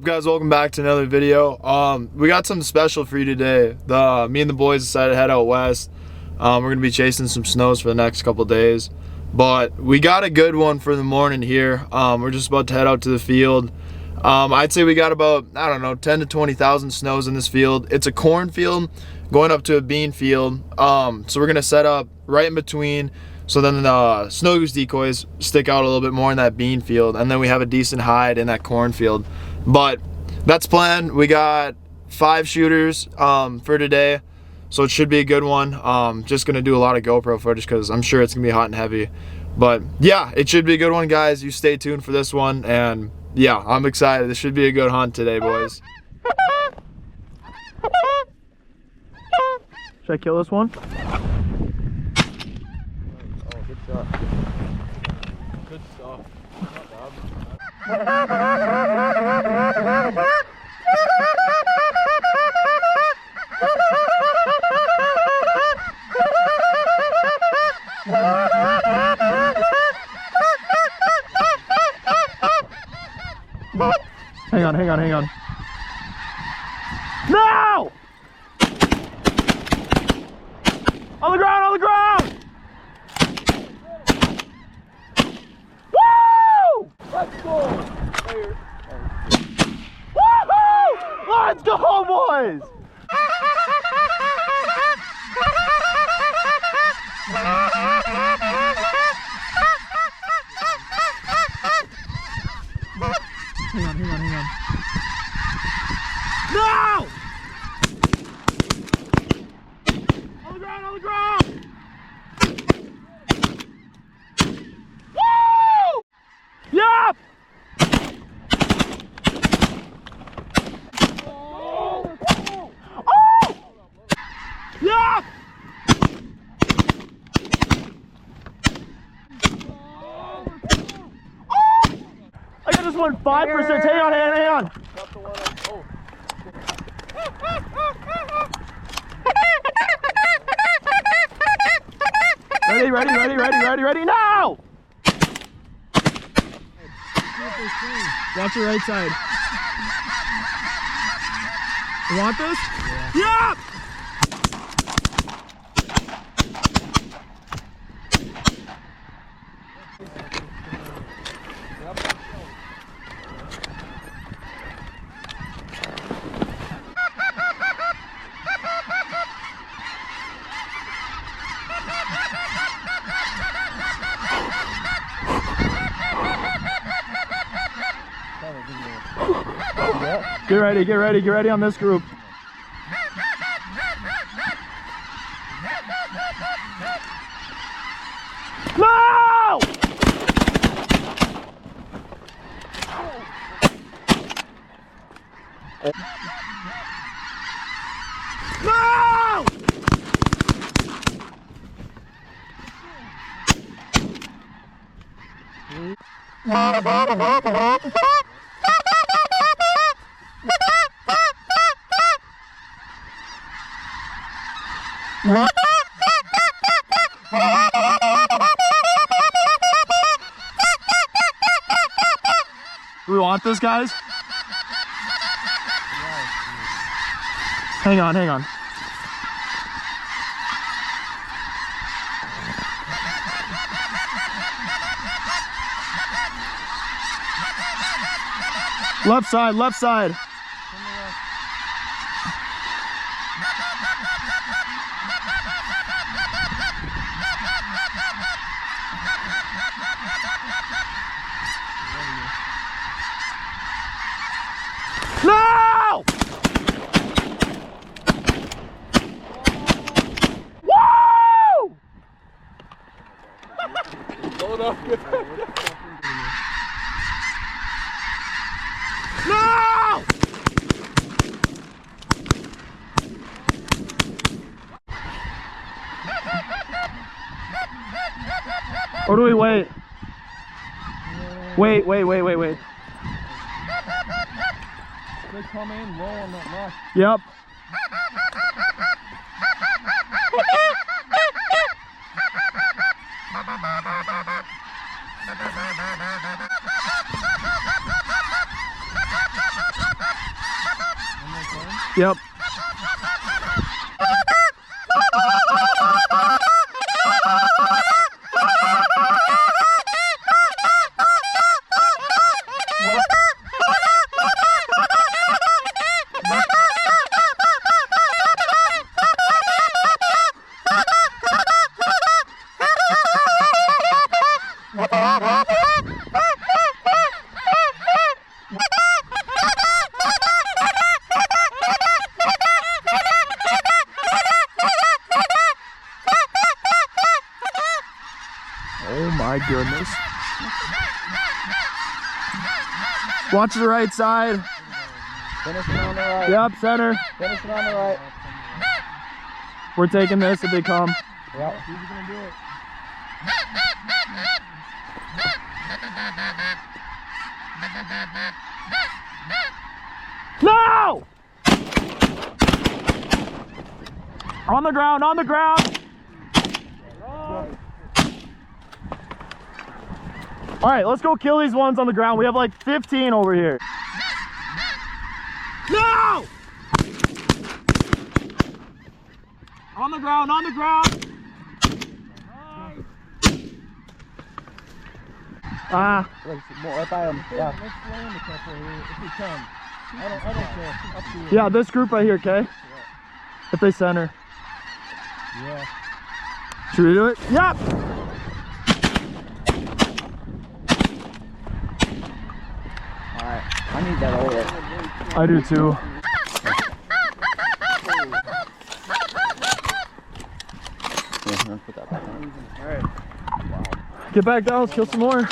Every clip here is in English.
up, guys? Welcome back to another video. We got something special for you today. Me and the boys decided to head out west. We're gonna be chasing some snows for the next couple days, but we got a good one for the morning here. We're just about to head out to the field. I'd say we got about, I don't know, 10 to 20,000 snows in this field. It's a corn field going up to a bean field. So we're gonna set up right in between, so then the snow goose decoys stick out a little bit more in that bean field, and then we have a decent hide in that corn field. But that's planned. We got 5 shooters for today, so it should be a good one. Just gonna do a lot of GoPro footage because I'm sure it's gonna be hot and heavy. But yeah, it should be a good one, guys. You stay tuned for this one, and yeah, I'm excited. This should be a good hunt today, boys. Should I kill this one? Good stuff. Good stuff. Not bad. Hang on. No! On the ground! Woo! Let's go! Woohoo! Let's go, boys! Hang on. No! On the ground! Woo! Yup! Oh! Yup! I got this one 5%. Hang on. Ready, now! Watch your right side. You want this? Yeah! Get ready on this group. No! No! Do we want this, guys? Hang on. Left side. No! Woo! Hold up. No! Or do we wait? Wait. They come in low on that left. Yep. Yep. Oh my goodness. Watch the right side. Finishing on the right. Yep, center. Finishing on the right. We're taking this if they come. Yep. Who's gonna do it? No! On the ground, on the ground. All right, let's go kill these ones on the ground. We have like 15 over here. No! On the ground, on the ground. Ah. More up at him. Yeah. Let's land a couple here if we come. I don't care. Up to you. Yeah, this group right here, okay? Yeah. If they center. Yeah. Should we do it? Yep! Alright. I need that oil. I do too. Yeah, put that back on. Alright. Wow. Get back down, let's kill some more.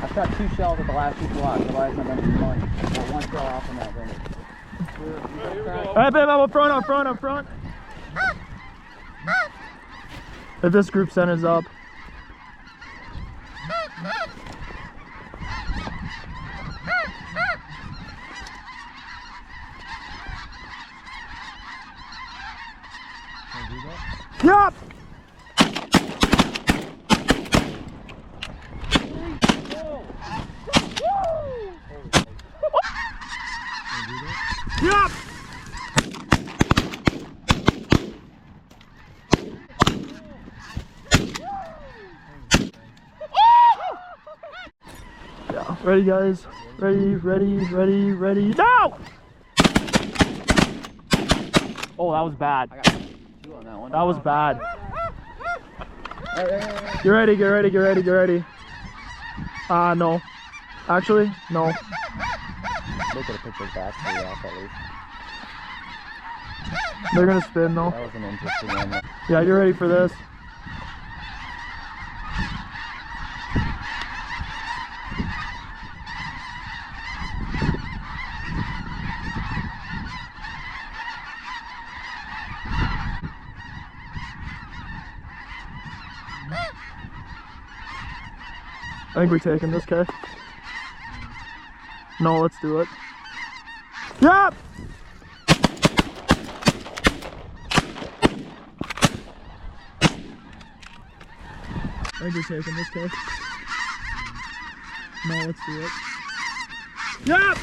I've got 2 shells at the last 2 blocks, otherwise I'm going to be money. Got 1 shell off on that thing. Alright, babe, I'm up front, up front, up front. If this group centers up. Yep! Yep! Yeah, ready guys? Ready, ready, ready, ready. No! Oh, that was bad. I got 2 on that one. That was bad. Hey. Get ready, get ready, get ready, get ready. No. Actually, no. They could have picked their back to off at least. They're gonna spin though. That was an interesting one. Yeah, get ready for this. I think we're taking this, okay? No, let's do it. Yep! I think we're taking this, okay? No, let's do it. Yep!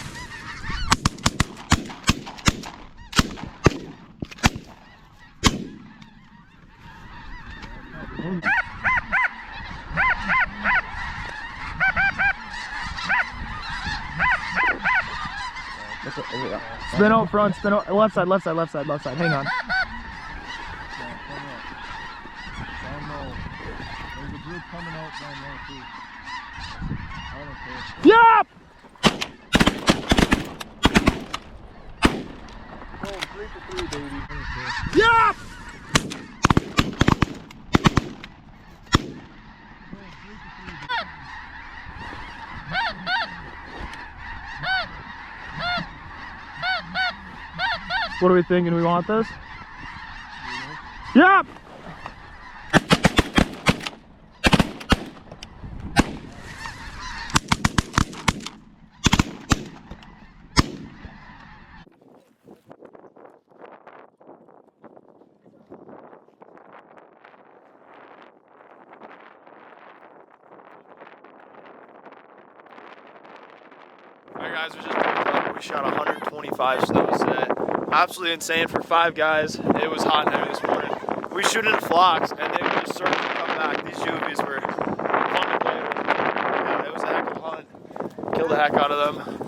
Spin out front, spin out, left side, left side, left side, left side. Hang on. There's a group coming out down there too. I don't care. Yep! Oh, 3 for 3, baby. Yep! What are we thinking? We want this? Yep! Alright guys, we just We shot 125 snows today. Absolutely insane for 5 guys. It was hot and heavy this morning. We shoot in flocks, and they would just circle and come back. These juvies were fun to play with. Yeah, it was a heck of a hunt. Killed the heck out of them.